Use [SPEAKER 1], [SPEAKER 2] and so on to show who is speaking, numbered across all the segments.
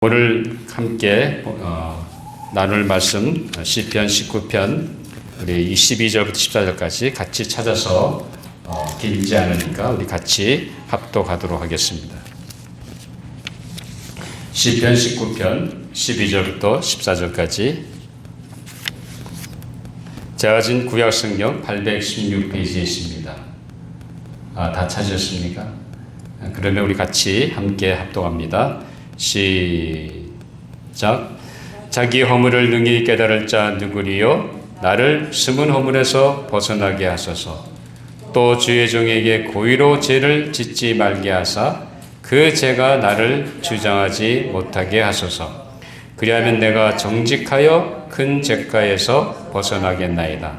[SPEAKER 1] 오늘 함께 나눌 말씀 시편 19편 우리 22절부터 14절까지 같이 찾아서 길지 않으니까 우리 같이 합독하도록 하겠습니다. 시편 19편 12절부터 14절까지 제가 가진 구약성경 816페이지에 있습니다. 다 찾으셨습니까? 그러면 우리 같이 함께 합독합니다. 시작. 자기 허물을 능히 깨달을 자 누구리요? 나를 숨은 허물에서 벗어나게 하소서. 또 주의 종에게 고의로 죄를 짓지 말게 하사 그 죄가 나를 주장하지 못하게 하소서. 그리하면 내가 정직하여 큰 죄가에서 벗어나겠나이다.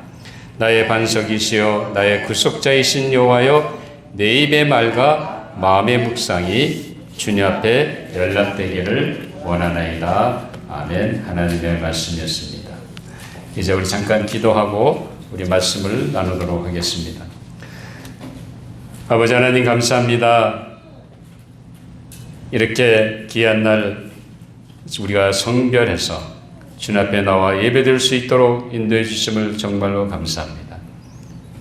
[SPEAKER 1] 나의 반석이시여 나의 구속자이신 여호와여 내 입의 말과 마음의 묵상이 주님 앞에 연락되기를 원하나이다. 아멘. 하나님의 말씀이었습니다. 이제 우리 잠깐 기도하고 우리 말씀을 나누도록 하겠습니다. 아버지 하나님 감사합니다. 이렇게 귀한 날 우리가 성별해서 주님 앞에 나와 예배드릴 수 있도록 인도해 주심을 정말로 감사합니다.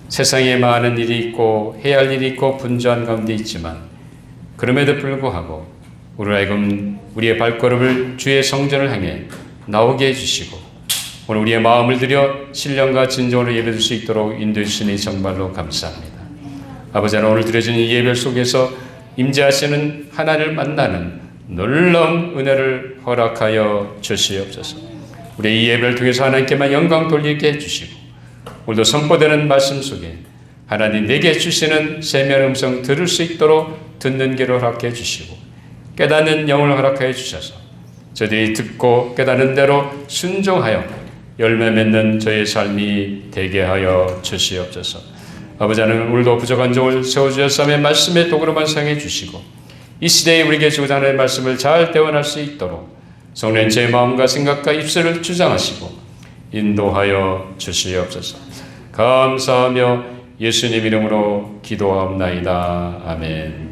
[SPEAKER 1] 세상에 많은 일이 있고 해야 할 일이 있고 분주한 가운데 있지만 그럼에도 불구하고 우리의 발걸음을 주의 성전을 향해 나오게 해주시고 오늘 우리의 마음을 들여 신령과 진정으로 예배드릴 수 있도록 인도해 주시니 정말로 감사합니다. 아버지 하나님 오늘 드려지는 이 예배 속에서 임재하시는 하나님을 만나는 놀라운 은혜를 허락하여 주시옵소서. 우리 이 예배를 통해서 하나님께만 영광 돌리게 해주시고 오늘도 선포되는 말씀 속에 하나님 내게 주시는 세미한 음성 들을 수 있도록 듣는 귀를 허락해 주시고 깨닫는 영을 허락하여 주셔서 저들이 듣고 깨닫는 대로 순종하여 열매 맺는 저의 삶이 되게 하여 주시옵소서. 아버지 하나님 오늘도 부족한 종을 세워주셨사며 말씀의 도구로만 사용해 주시고 이 시대에 우리에게 주고자 하는 말씀을 잘 대원할 수 있도록 성령 제 마음과 생각과 입술을 주장하시고 인도하여 주시옵소서. 감사하며 예수님 이름으로 기도하옵나이다. 아멘.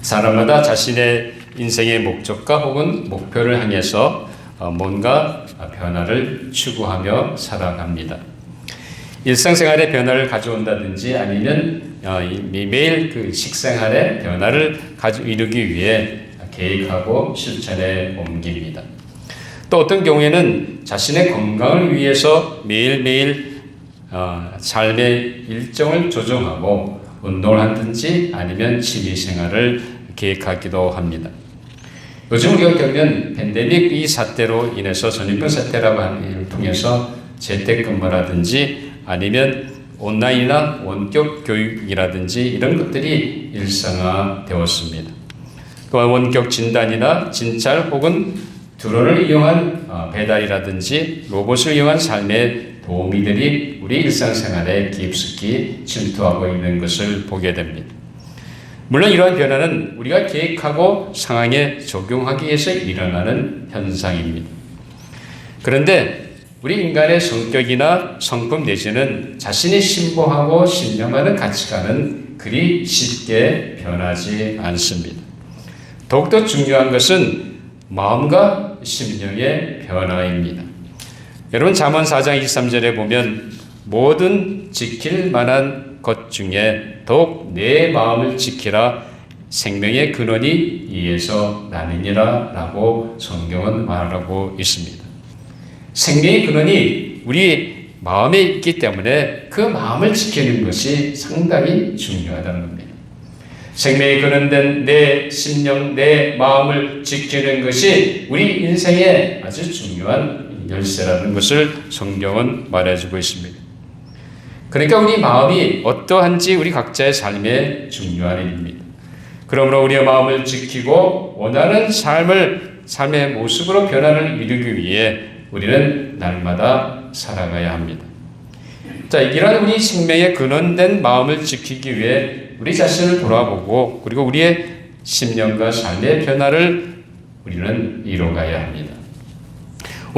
[SPEAKER 1] 사람마다 자신의 인생의 목적과 혹은 목표를 향해서 뭔가 변화를 추구하며 살아갑니다. 일상생활의 변화를 가져온다든지 아니면 매일 그 식생활의 변화를 이루기 위해 계획하고 실천에 옮깁니다. 또 어떤 경우에는 자신의 건강을 위해서 매일매일 삶의 일정을 조정하고 운동을 하든지 아니면 취미생활을 계획하기도 합니다. 요즘 우리가 겪는 팬데믹 이 사태로 인해서 전염병 사태라고 하는 일을 통해서 재택근무라든지 아니면 온라인이나 원격 교육이라든지 이런 것들이 일상화되었습니다. 또한 원격 진단이나 진찰 혹은 드론을 이용한 배달이라든지 로봇을 이용한 삶의 도우미들이 우리 일상생활에 깊숙이 침투하고 있는 것을 보게 됩니다. 물론 이러한 변화는 우리가 계획하고 상황에 적용하기 위해서 일어나는 현상입니다. 그런데 우리 인간의 성격이나 성품 내지는 자신이 신봉하고 신념하는 가치관은 그리 쉽게 변하지 않습니다. 더욱더 중요한 것은 마음과 심령의 변화입니다. 여러분 잠언 4장 23절에 보면 모든 지킬 만한 것 중에 더욱 내 마음을 지키라 생명의 근원이 이에서 나느니라 라고 성경은 말하고 있습니다. 생명의 근원이 우리 마음에 있기 때문에 그 마음을 지키는 것이 상당히 중요하다는 겁니다. 생명의 근원된 내 심령, 내 마음을 지키는 것이 우리 인생의 아주 중요한 열쇠라는 것을 성경은 말해주고 있습니다. 그러니까 우리 마음이 어떠한지 우리 각자의 삶에 중요한 일입니다. 그러므로 우리의 마음을 지키고 원하는 삶의 모습으로 변화를 이루기 위해 우리는 날마다 살아가야 합니다. 자, 이런 우리 생명의 근원된 마음을 지키기 위해 우리 자신을 돌아보고 그리고 우리의 심령과 삶의 변화를 우리는 이뤄가야 합니다.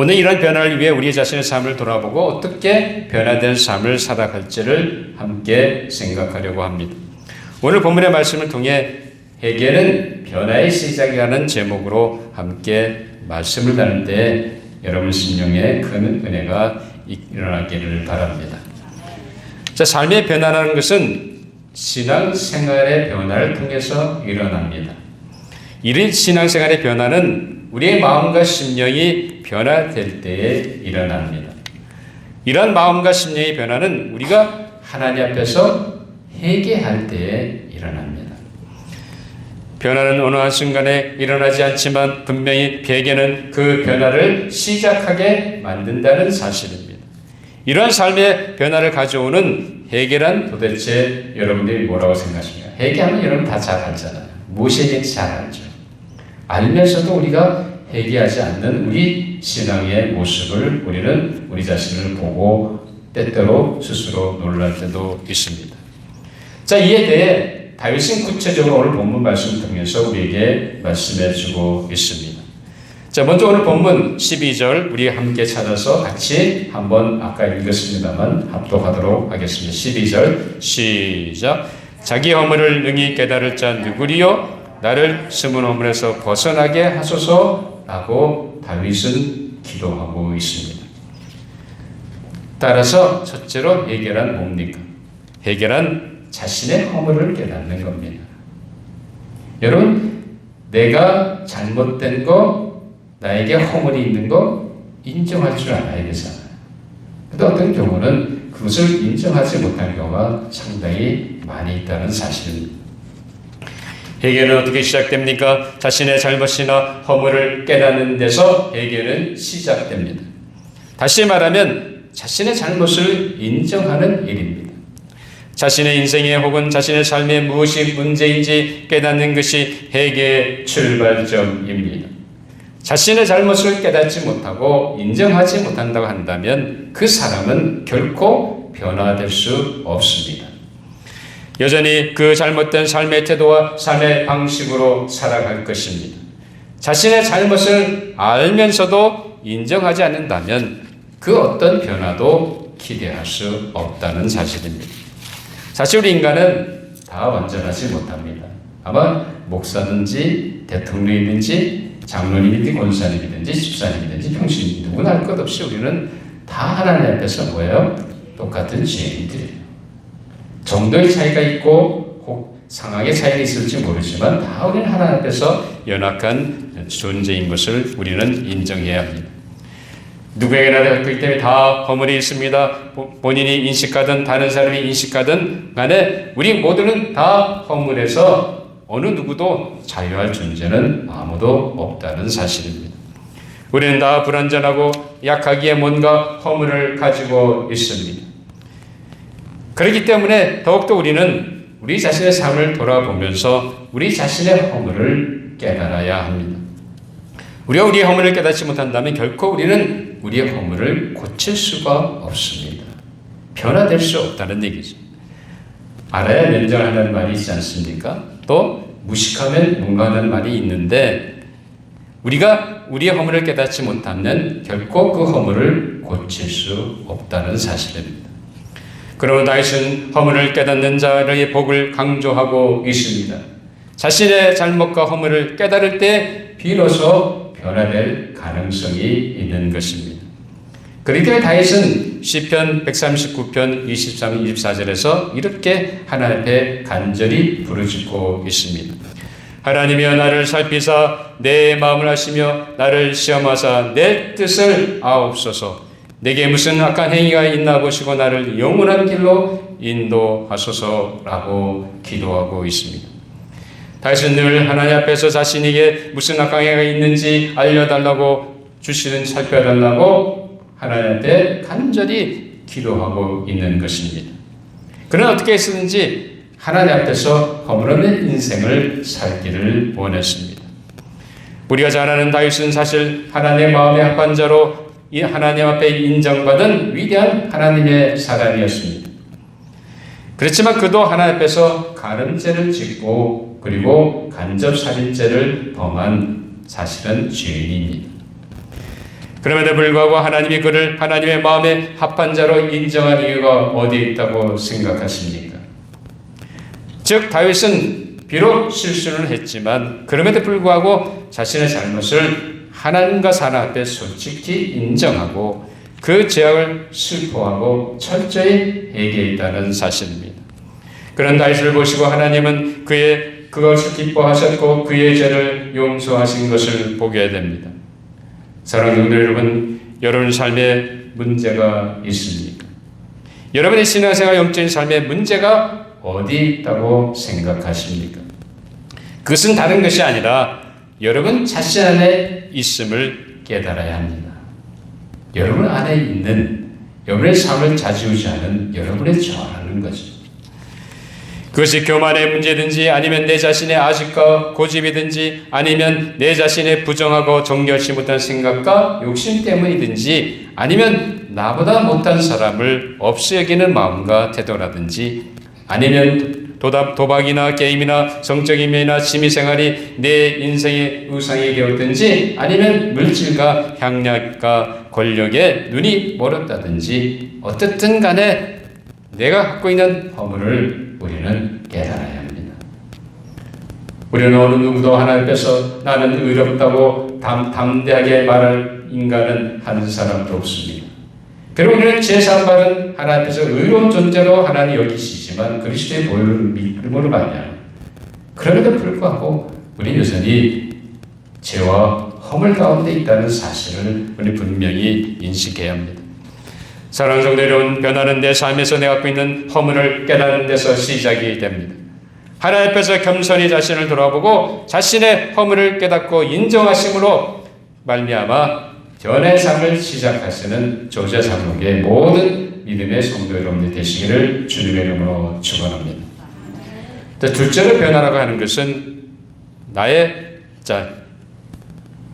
[SPEAKER 1] 오늘 이런 변화를 위해 우리 자신의 삶을 돌아보고 어떻게 변화된 삶을 살아갈지를 함께 생각하려고 합니다. 오늘 본문의 말씀을 통해 회개는 변화의 시작이라는 제목으로 함께 말씀을 나눌 때 여러분 심령에 큰 은혜가 일어나기를 바랍니다. 자, 삶의 변화라는 것은 신앙생활의 변화를 통해서 일어납니다. 이런 신앙생활의 변화는 우리의 마음과 심령이 변화될 때에 일어납니다. 이러한 마음과 심령의 변화는 우리가 하나님 앞에서 회개할 때에 일어납니다. 변화는 어느 한순간에 일어나지 않지만 분명히 회개는 그 변화를 시작하게 만든다는 사실입니다. 이러한 삶의 변화를 가져오는 회개란 도대체 여러분들이 뭐라고 생각하십니까? 회개하면 여러분 다 잘 알잖아요. 무엇이 회개인지 잘 알죠. 알면서도 우리가 회개하지 않는 우리 신앙의 모습을 우리는 우리 자신을 보고 때때로 스스로 놀랄 때도 있습니다. 자, 이에 대해 다윗은 구체적으로 오늘 본문 말씀을 통해서 우리에게 말씀해 주고 있습니다. 자, 먼저 오늘 본문 12절 우리 함께 찾아서 같이 한번 아까 읽었습니다만 합독하도록 하겠습니다. 12절 시작. 자기 허물을 능히 깨달을 자 누구리요? 나를 숨은 허물에서 벗어나게 하소서라고 다윗은 기도하고 있습니다. 따라서 첫째로 회개란 뭡니까? 회개란 자신의 허물을 깨닫는 겁니다. 여러분, 내가 잘못된 거, 나에게 허물이 있는 거 인정할 줄 알아야 되잖아요. 근데 어떤 경우는 그것을 인정하지 못한 경우가 상당히 많이 있다는 사실입니다. 회개는 어떻게 시작됩니까? 자신의 잘못이나 허물을 깨닫는 데서 회개는 시작됩니다. 다시 말하면 자신의 잘못을 인정하는 일입니다. 자신의 인생에 혹은 자신의 삶에 무엇이 문제인지 깨닫는 것이 회개의 출발점입니다. 자신의 잘못을 깨닫지 못하고 인정하지 못한다고 한다면 그 사람은 결코 변화될 수 없습니다. 여전히 그 잘못된 삶의 태도와 삶의 방식으로 살아갈 것입니다. 자신의 잘못을 알면서도 인정하지 않는다면 그 어떤 변화도 기대할 수 없다는 사실입니다. 사실 우리 인간은 다 완전하지 못합니다. 아마 목사든지 대통령이든지 장로님이든지 권사님이든지 집사님이든지 평신이 누구나 할 것 없이 우리는 다 하나님 앞에서 뭐예요? 똑같은 죄인들이에요. 정도의 차이가 있고 혹 상황의 차이가 있을지 모르지만 다 우리는 하나님 앞에서 연약한 존재인 것을 우리는 인정해야 합니다. 누구에게나 그렇기 때문에 다 허물이 있습니다. 본인이 인식하든 다른 사람이 인식하든 간에 우리 모두는 다 허물에서 어느 누구도 자유할 존재는 아무도 없다는 사실입니다. 우리는 다 불완전하고 약하기에 뭔가 허물을 가지고 있습니다. 그렇기 때문에 더욱더 우리는 우리 자신의 삶을 돌아보면서 우리 자신의 허물을 깨달아야 합니다. 우리가 우리의 허물을 깨닫지 못한다면 결코 우리는 우리의 허물을 고칠 수가 없습니다. 변화될 수 없다는 얘기죠. 알아야 면전하는 말이 있지 않습니까? 또 무식하면 뭔가하는 말이 있는데 우리가 우리의 허물을 깨닫지 못하면 결코 그 허물을 고칠 수 없다는 사실입니다. 그러나 다윗은 허물을 깨닫는 자의 복을 강조하고 있습니다. 자신의 잘못과 허물을 깨달을 때 비로소 변화될 가능성이 있는 것입니다. 그렇기 때문에 다윗은 시편 139편 23, 24절에서 이렇게 하나님 앞에 간절히 부르짖고 있습니다. 하나님이여 나를 살피사 내 마음을 아시며 나를 시험하사 내 뜻을 아옵소서. 내게 무슨 악한 행위가 있나 보시고 나를 영원한 길로 인도하소서라고 기도하고 있습니다. 다윗은 늘 하나님 앞에서 자신에게 무슨 악한 행위가 있는지 알려달라고 주시는 살펴달라고 하나님한테 간절히 기도하고 있는 것입니다. 그는 어떻게 했었는지 하나님 앞에서 허물없는 인생을 살기를 원했습니다. 우리가 잘 아는 다윗은 사실 하나님의 마음에 합한 자로 이 하나님 앞에 인정받은 위대한 하나님의 사람이었습니다. 그렇지만 그도 하나님 앞에서 가늠죄를 짓고 그리고 간접살인죄를 범한 사실은 죄인입니다. 그럼에도 불구하고 하나님이 그를 하나님의 마음에 합한 자로 인정한 이유가 어디에 있다고 생각하십니까? 즉 다윗은 비록 실수는 했지만 그럼에도 불구하고 자신의 잘못을 하나님과 사람 앞에 솔직히 인정하고 그 죄악을 슬퍼하고 철저히 회개했다는 사실입니다. 그런 다윗을 보시고 하나님은 그것을 기뻐하셨고 그의 죄를 용서하신 것을 보게 됩니다. 사랑하는 성도 여러분, 여러분 삶에 문제가 있습니까? 여러분의 신앙생활 영적인 삶에 문제가 어디 있다고 생각하십니까? 그것은 다른 것이 아니라 여러분 자신 안에 있음을 깨달아야 합니다. 여러분 안에 있는 여러분의 삶을 좌지우지하는 여러분의 저라는 거죠. 그것이 교만의 문제든지 아니면 내 자신의 아집과 고집이든지 아니면 내 자신의 부정하고 정결치 못한 생각과 욕심 때문이든지 아니면 나보다 못한 사람을 없이 여기는 마음과 태도라든지 아니면 도박이나 게임이나 성적인 면이나 취미생활이 내 인생의 우상이 되었든지 아니면 물질과 향락과 권력에 눈이 멀었다든지 어떻든 간에 내가 갖고 있는 허물을 우리는 깨달아야 합니다. 우리는 어느 누구도 하나님께서 나는 의롭다고 담대하게 말할 인간은 한 사람도 없습니다. 그리고 우리는 제3발은 하나님께서 의로운 존재로 하나님 여기시지만 그리스도의 보혈을 믿음으로 말미암아 그럼에도 불구하고 우리 여전히 죄와 허물 가운데 있다는 사실을 우리 분명히 인식해야 합니다. 사랑하는 성도 여러분, 변화는 내 삶에서 내가 갖고 있는 허물을 깨닫는 데서 시작이 됩니다. 하나님 앞에서 겸손히 자신을 돌아보고 자신의 허물을 깨닫고 인정하심으로 말미암아 변화의 삶을 시작하시는 조제 장로의 모든 믿음의 성도 여러분들 되시기를 주님의 이름으로 축원합니다. 둘째로 변화라고 하는 것은 나의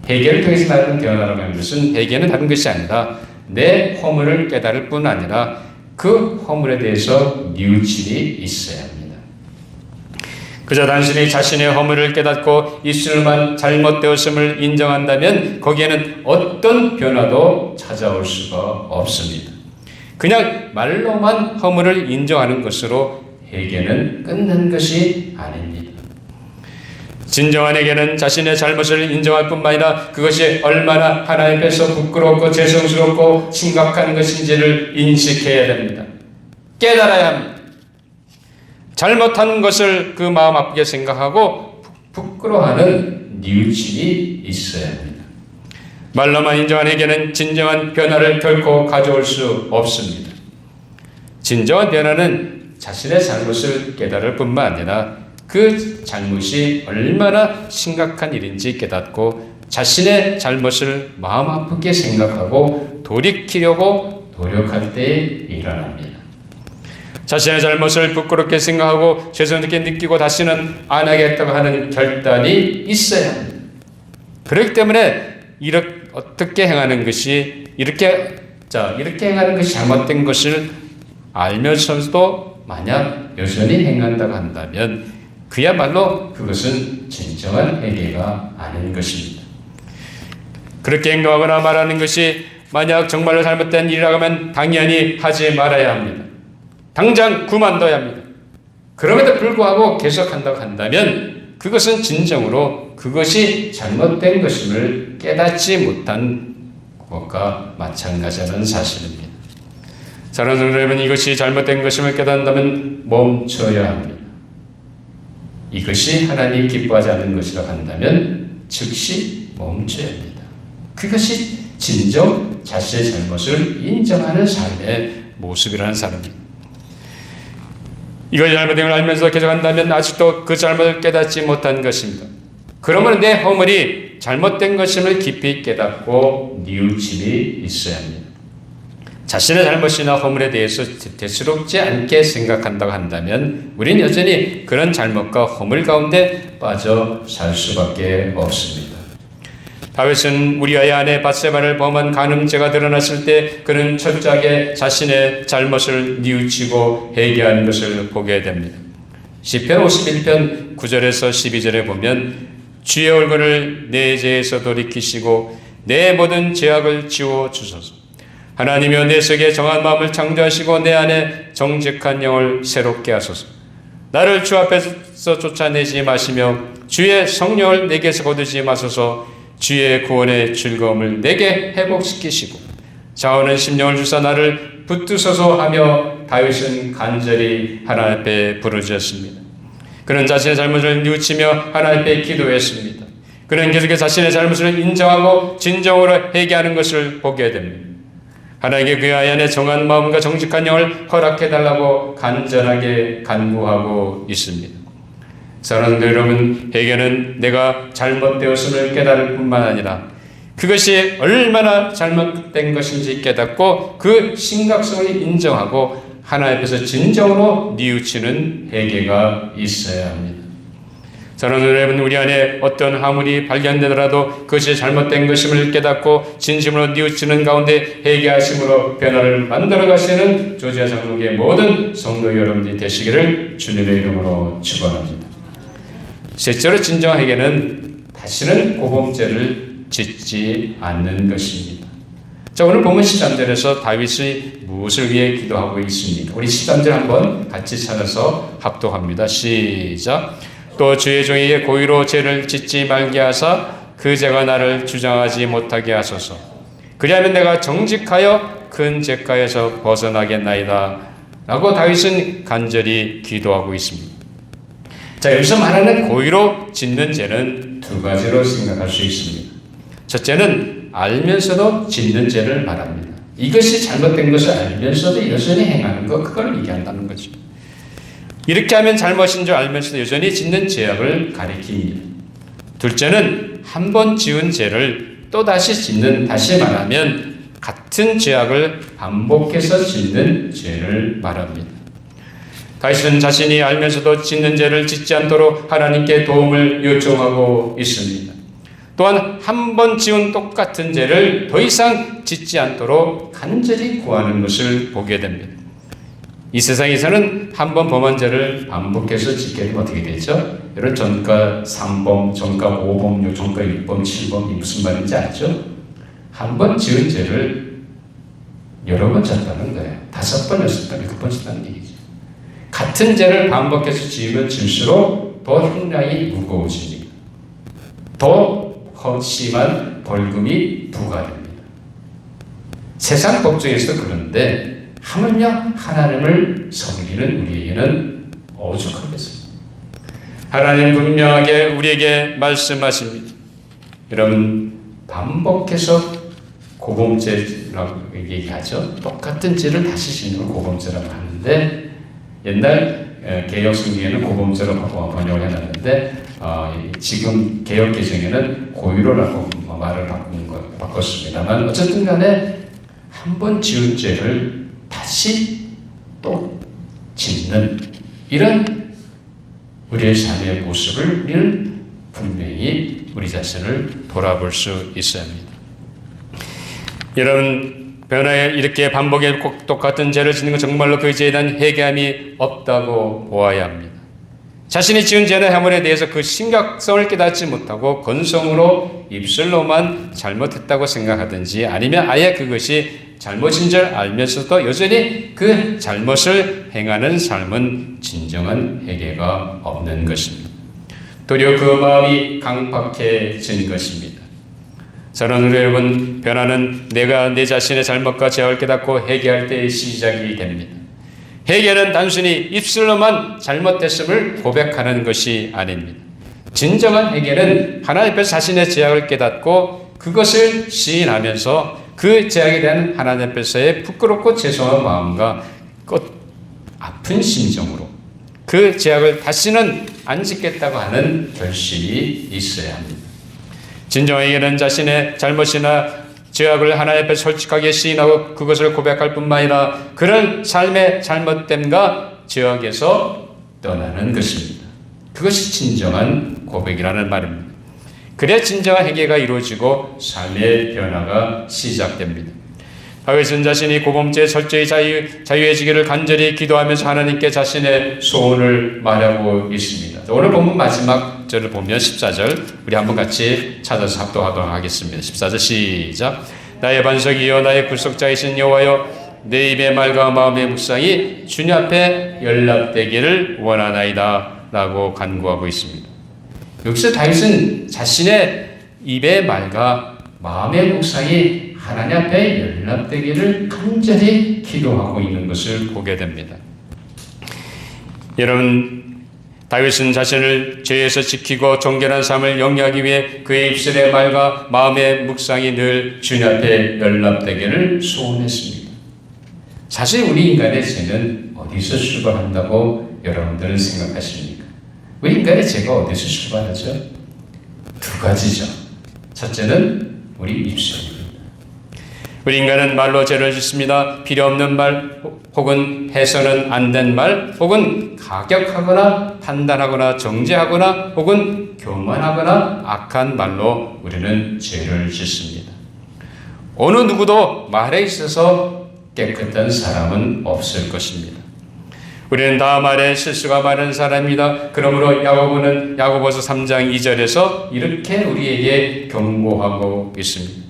[SPEAKER 1] 회개를 통해서 나는 변화라고 하는 것은 회개는 다른 것이 아니라 내 허물을 깨달을 뿐 아니라 그 허물에 대해서 뉘우침이 있어야 합니다. 그저 단순히 자신의 허물을 깨닫고 입술만 잘못되었음을 인정한다면 거기에는 어떤 변화도 찾아올 수가 없습니다. 그냥 말로만 허물을 인정하는 것으로 회개는 끝난 것이 아닙니다. 진정한 회개는 자신의 잘못을 인정할 뿐만 아니라 그것이 얼마나 하나님께서 부끄럽고 죄송스럽고 심각한 것인지를 인식해야 됩니다. 깨달아야 합니다. 잘못한 것을 그 마음 아프게 생각하고 부끄러워하는 뉘우침이 있어야 합니다. 말로만 인정한 회개는 진정한 변화를 결코 가져올 수 없습니다. 진정한 변화는 자신의 잘못을 깨달을 뿐만 아니라 그 잘못이 얼마나 심각한 일인지 깨닫고 자신의 잘못을 마음 아프게 생각하고 돌이키려고 노력할 때에 일어납니다. 자신의 잘못을 부끄럽게 생각하고 죄송스럽게 느끼고 다시는 안 하겠다고 하는 결단이 있어야 합니다. 그렇기 때문에 어떻게 행하는 것이 이렇게 행하는 것이 잘못된 것을 알면서도 만약 여전히 행한다고 한다면 그야말로 그것은 진정한 회개가 아닌 것입니다. 그렇게 행동하거나 말하는 것이 만약 정말로 잘못된 일이라고 하면 당연히 하지 말아야 합니다. 당장 그만둬야 합니다. 그럼에도 불구하고 계속한다고 한다면 그것은 진정으로 그것이 잘못된 것임을 깨닫지 못한 것과 마찬가지라는 사실입니다. 사랑하는 성도 여러분, 이것이 잘못된 것임을 깨닫는다면 멈춰야 합니다. 이것이 하나님이 기뻐하지 않는 것이라고 한다면 즉시 멈춰야 합니다. 그것이 진정 자신의 잘못을 인정하는 삶의 모습이라는 사람입니다. 이것이 잘못된 걸 알면서 계속한다면 아직도 그 잘못을 깨닫지 못한 것입니다. 그러면 내 허물이 잘못된 것임을 깊이 깨닫고 뉘우침이 있어야 합니다. 자신의 잘못이나 허물에 대해서 대수롭지 않게 생각한다고 한다면 우리는 여전히 그런 잘못과 허물 가운데 빠져 살 수밖에 없습니다. 다윗은 우리아의 아내 밧세바를 범한 간음죄가 드러났을 때 그는 철저하게 자신의 잘못을 뉘우치고 회개하는 것을 보게 됩니다. 시편 51편 9절에서 12절에 보면 주의 얼굴을 내 죄에서 돌이키시고 내 모든 죄악을 지워 주소서. 하나님이여 내 속에 정한 마음을 창조하시고 내 안에 정직한 영을 새롭게 하소서. 나를 주 앞에서 쫓아내지 마시며 주의 성령을 내게서 거두지 마소서. 주의 구원의 즐거움을 내게 회복시키시고 자원은 심령을 주사 나를 붙드소서 하며 다윗은 간절히 하나님 앞에 부르짖었습니다. 그는 자신의 잘못을 뉘우치며 하나님 앞에 기도했습니다. 그는 계속해서 자신의 잘못을 인정하고 진정으로 회개하는 것을 보게 됩니다. 하나님께 그 아이 안에 정한 마음과 정직한 영을 허락해달라고 간절하게 간구하고 있습니다. 사랑하는 여러분, 회개는 내가 잘못되었음을 깨달을 뿐만 아니라 그것이 얼마나 잘못된 것인지 깨닫고 그 심각성을 인정하고 하나님 앞에서 진정으로 뉘우치는 회개가 있어야 합니다. 사랑하는 여러분, 우리 안에 어떤 화물이 발견되더라도 그것이 잘못된 것임을 깨닫고 진심으로 뉘우치는 가운데 회개하심으로 변화를 만들어 가시는 조지아 장로교의 모든 성도 여러분들이 되시기를 주님의 이름으로 축원합니다. 셋째로 진정한 회개는 다시는 고범죄를 짓지 않는 것입니다. 자, 오늘 본문 13절에서 다윗이 무엇을 위해 기도하고 있습니까? 우리 13절 한번 같이 찾아서 합독합니다. 시작. 또 주의 종에게 고의로 죄를 짓지 말게 하사 그 죄가 나를 주장하지 못하게 하소서. 그리하면 내가 정직하여 큰 죄가에서 벗어나겠나이다 라고 다윗은 간절히 기도하고 있습니다. 자, 여기서 말하는 고의로 짓는 죄는 두 가지로 생각할 수 있습니다. 첫째는 알면서도 짓는 죄를 말합니다. 이것이 잘못된 것을 알면서도 여전히 행하는 것, 그걸 얘기한다는 거죠. 이렇게 하면 잘못인 줄 알면서도 여전히 짓는 죄악을 가리킵니다. 둘째는 한 번 지은 죄를 또다시 짓는, 다시 말하면 같은 죄악을 반복해서 짓는 죄를 말합니다. 다윗은 자신이 알면서도 짓는 죄를 짓지 않도록 하나님께 도움을 요청하고 있습니다. 또한 한 번 지은 똑같은 죄를 더 이상 짓지 않도록 간절히 구하는 것을 보게 됩니다. 이 세상에서는 한 번 범한 죄를 반복해서 짓게 되면 어떻게 되죠? 여러분, 전과 3범, 전과 5범, 전과 6범, 7범, 이 무슨 말인지 알죠? 한 번 지은 죄를 여러 번 졌다는 거예요. 5번, 6번, 7번 졌다는 얘기죠. 같은 죄를 반복해서 지으면 질수록 더 형량이 무거워집니다. 더 심한 벌금이 부과됩니다. 세상 법정에서도 그런데 하물며 하나님을 섬기는 우리에게는 오죽하겠습니까? 하나님 분명하게 우리에게 말씀하십니다. 여러분, 반복해서 고범죄라고 얘기하죠. 똑같은 죄를 다시 짓는 걸 고범죄라고 하는데, 옛날 개혁 성경에는 고범죄로 번역을 해놨는데 지금 개혁 개정에는 고의로라고 말을 바꿨습니다만, 어쨌든 간에 한 번 지은 죄를 다시 또 짓는 이런 우리의 삶의 모습을 우리는 분명히 우리 자신을 돌아볼 수 있어야 합니다. 여러분, 변화에 이렇게 반복해 똑같은 죄를 짓는 건 정말로 그 죄에 대한 회개함이 없다고 보아야 합니다. 자신이 지은 죄나 해물에 대해서 그 심각성을 깨닫지 못하고 건성으로 입술로만 잘못했다고 생각하든지, 아니면 아예 그것이 잘못인 줄 알면서도 여전히 그 잘못을 행하는 삶은 진정한 회개가 없는 것입니다. 도리어 그 마음이 강팍해진 것입니다. 사랑하는 여러분, 변화는 내가 내 자신의 잘못과 죄악을 깨닫고 회개할 때의 시작이 됩니다. 회개는 단순히 입술로만 잘못됐음을 고백하는 것이 아닙니다. 진정한 회개는 하나님 앞에서 자신의 죄악을 깨닫고 그것을 시인하면서 그 죄악에 대한 하나님 앞에서의 부끄럽고 죄송한 마음과 아픈 심정으로 그 죄악을 다시는 안 짓겠다고 하는 결심이 있어야 합니다. 진정한 회개는 자신의 잘못이나 죄악을 하나님 앞에 솔직하게 시인하고 그것을 고백할 뿐만 아니라 그런 삶의 잘못됨과 죄악에서 떠나는 것입니다. 그것이 진정한 고백이라는 말입니다. 그래야 진정한 회개가 이루어지고 삶의 변화가 시작됩니다. 다윗은 자신이 고범죄에 철저히 자유해지기를 간절히 기도하면서 하나님께 자신의 소원을 말하고 있습니다. 오늘 본문 마지막 절을 보면 14절 우리 한번 같이 찾아서 합독하도록 하겠습니다. 14절 시작. 나의 반석이여 나의 구속자이신 여호와여 내 입의 말과 마음의 묵상이 주님 앞에 연락되기를 원하나이다 라고 간구하고 있습니다. 여기서 다윗은 자신의 입의 말과 마음의 묵상이 하나님 앞에 연락되기를 간절히 기도하고 있는 것을 보게 됩니다. 여러분, 다윗은 자신을 죄에서 지키고 정결한 삶을 영위하기 위해 그의 입술의 말과 마음의 묵상이 늘 주님 앞에 연락되기를 소원했습니다. 사실 우리 인간의 죄는 어디서 출발한다고 여러분들은 생각하십니까? 우리 인간의 죄가 어디서 출발하죠? 두 가지죠. 첫째는 우리 입술입니다. 우리 인간은 말로 죄를 짓습니다. 필요 없는 말, 혹은 해서는 안 된 말, 혹은 가격하거나 판단하거나 정죄하거나 혹은 교만하거나 악한 말로 우리는 죄를 짓습니다. 어느 누구도 말에 있어서 깨끗한 사람은 없을 것입니다. 우리는 다 말에 실수가 많은 사람입니다. 그러므로 야고보서 3장 2절에서 이렇게 우리에게 경고하고 있습니다.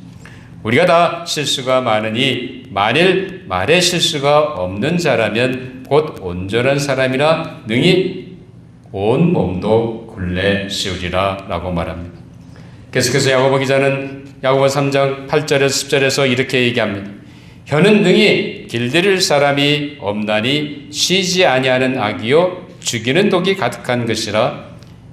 [SPEAKER 1] 우리가 다 실수가 많으니 만일 말에 실수가 없는 자라면 곧 온전한 사람이라 능히 온 몸도 굴레 씌우리라 라고 말합니다. 계속해서 야고보 기자는 야고보 3장 8절에서 10절에서 이렇게 얘기합니다. 혀는 능히 길들일 사람이 없나니 쉬지 아니하는 악이요 죽이는 독이 가득한 것이라.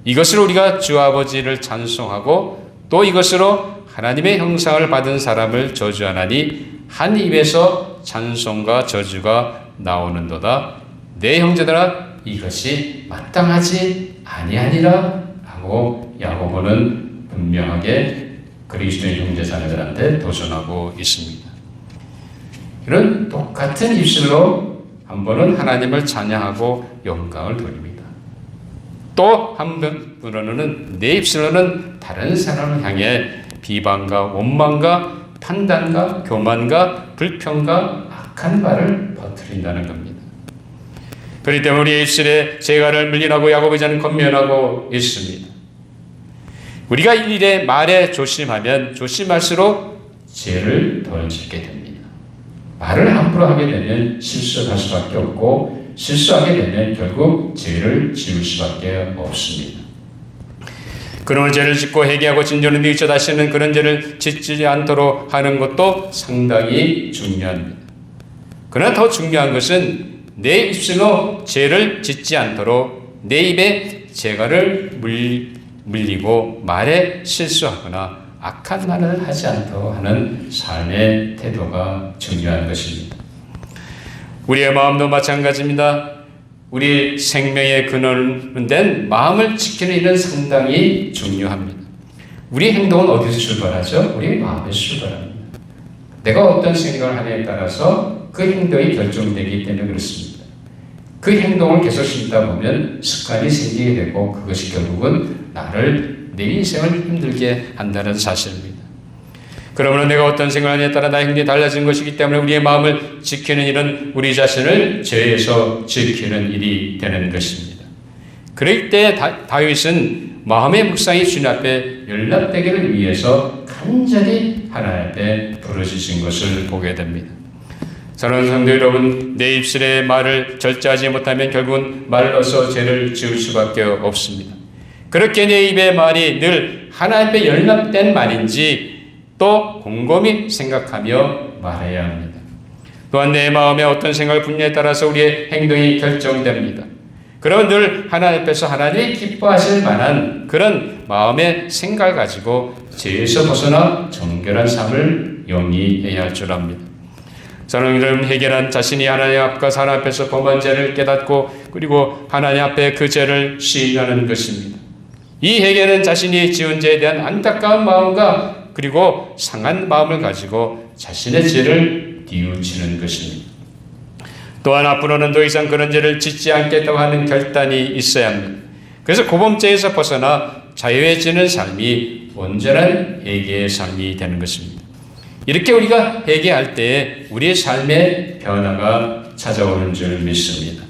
[SPEAKER 1] 이것으로 우리가 주 아버지를 찬송하고 또 이것으로 하나님의 형상을 받은 사람을 저주하나니 한 입에서 찬송과 저주가 나오는도다. 내 형제들아 이것이 마땅하지 아니하니라 하고 야고보는 분명하게 그리스도의 형제자매들한테 도전하고 있습니다. 이런 똑같은 입술로 한 번은 하나님을 찬양하고 영광을 돌립니다. 또 한편으로는 내 입술로는 다른 사람을 향해 비방과 원망과 판단과 교만과 불평과 악한 말을 퍼뜨린다는 겁니다. 그렇기 때문에 우리의 입술에 재갈을 물리라고 야고보 기자는 권면하고 있습니다. 우리가 일에 말에 조심하면 조심할수록 죄를 덜 짓게 됩니다. 말을 함부로 하게 되면 실수할 수밖에 없고 실수하게 되면 결국 죄를 지을 수밖에 없습니다. 그러면 죄를 짓고 회개하고 진정을 뉘우쳐 다시는 그런 죄를 짓지 않도록 하는 것도 상당히 중요합니다. 그러나 더 중요한 것은 내 입술로 죄를 짓지 않도록 내 입에 재갈을 물리고 말에 실수하거나 악한 말을 하지 않도록 하는 삶의 태도가 중요한 것입니다. 우리의 마음도 마찬가지입니다. 우리 생명의 근원은 된 마음을 지키는 일은 상당히 중요합니다. 우리 행동은 어디서 출발하죠? 우리 마음에서 출발합니다. 내가 어떤 생각을 하냐에 따라서 그 행동이 결정되기 때문에 그렇습니다. 그 행동을 계속 심다 보면 습관이 생기게 되고 그것이 결국은 내 인생을 힘들게 한다는 사실입니다. 그러므로 내가 어떤 생각을 하냐에 따라 나의 행동이 달라진 것이기 때문에 우리의 마음을 지키는 일은 우리 자신을 죄에서 지키는 일이 되는 것입니다. 그럴 때 다윗은 마음의 묵상이 주님 앞에 연락되기를 위해서 간절히 하나님 앞에 부르짖은 것을 보게 됩니다. 사랑하는 성도 여러분, 내 입술의 말을 절제하지 못하면 결국은 말로서 죄를 지을 수밖에 없습니다. 그렇게 내 입의 말이 늘 하나님 앞에 연락된 말인지 또 곰곰이 생각하며 말해야 합니다. 또한 내 마음에 어떤 생각을 품냐에 따라서 우리의 행동이 결정됩니다. 그러면 늘 하나님 앞에서 하나님이 기뻐하실 만한 그런 마음의 생각을 가지고 죄에서 벗어나 정결한 삶을 영위해야 할 줄 압니다. 사랑하는 여러분, 해결한 자신이 하나님 앞과 사람 앞에서 범한 죄를 깨닫고 그리고 하나님 앞에 그 죄를 시인하는 것입니다. 이 회개는 자신이 지은 죄에 대한 안타까운 마음과 그리고 상한 마음을 가지고 자신의 죄를 뉘우치는 것입니다. 또한 앞으로는 더 이상 그런 죄를 짓지 않겠다고 하는 결단이 있어야 합니다. 그래서 고범죄에서 벗어나 자유해지는 삶이 온전한 회개의 삶이 되는 것입니다. 이렇게 우리가 회개할 때 우리의 삶의 변화가 찾아오는 줄 믿습니다.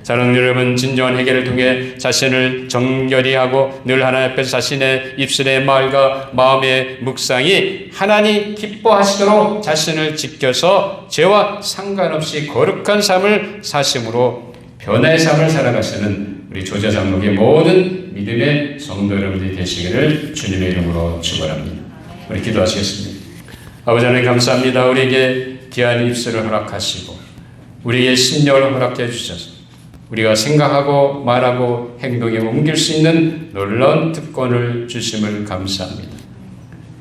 [SPEAKER 1] 사랑하는 여러분, 진정한 회개를 통해 자신을 정결히 하고 늘 하나님 앞에서 자신의 입술의 말과 마음의 묵상이 하나님 기뻐하시도록 자신을 지켜서 죄와 상관없이 거룩한 삶을 사심으로 변화의 삶을 살아가시는 우리 조자장로의 모든 믿음의 성도 여러분들이 되시기를 주님의 이름으로 축원합니다. 우리 기도하시겠습니다. 아버지 하나님 감사합니다. 우리에게 귀한 입술을 허락하시고 우리에게 심령을 허락해 주셔서 우리가 생각하고 말하고 행동에 옮길 수 있는 놀라운 특권을 주심을 감사합니다.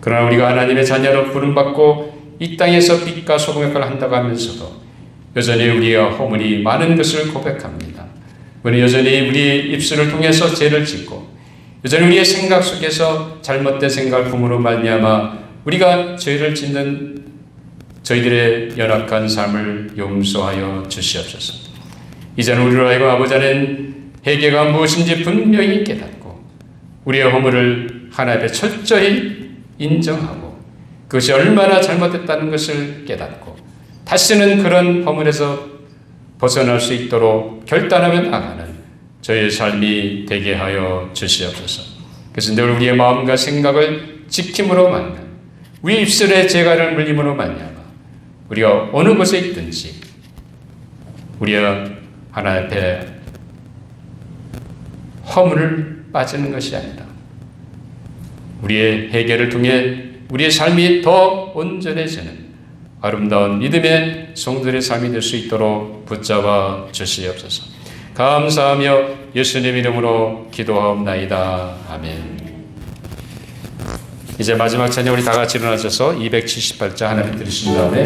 [SPEAKER 1] 그러나 우리가 하나님의 자녀로 부름받고 이 땅에서 빛과 소금 역할을 한다고 하면서도 여전히 우리의 허물이 많은 것을 고백합니다. 우리 여전히 우리의 입술을 통해서 죄를 짓고 여전히 우리의 생각 속에서 잘못된 생각을 품으로 말미암아 우리가 죄를 짓는 저희들의 연약한 삶을 용서하여 주시옵소서. 이제는 우리로 하여금 아버지 안에는 회개가 무엇인지 분명히 깨닫고 우리의 허물을 하나님 앞에 철저히 인정하고 그것이 얼마나 잘못됐다는 것을 깨닫고 다시는 그런 허물에서 벗어날 수 있도록 결단하며 나가는 저희의 삶이 되게 하여 주시옵소서. 그래서 늘 우리의 마음과 생각을 지킴으로 말미암아 우리 입술의 재갈을 물림으로 말미암아 우리가 어느 곳에 있든지 우리가 하나님 앞에 허물을 빠지는 것이 아니라 우리의 회개를 통해 우리의 삶이 더 온전해지는 아름다운 믿음의 성도들의 삶이 될 수 있도록 붙잡아 주시옵소서. 감사하며 예수님 이름으로 기도하옵나이다. 아멘. 이제 마지막 찬양 우리 다 같이 일어나셔서 278자 하나님 들으신 다음에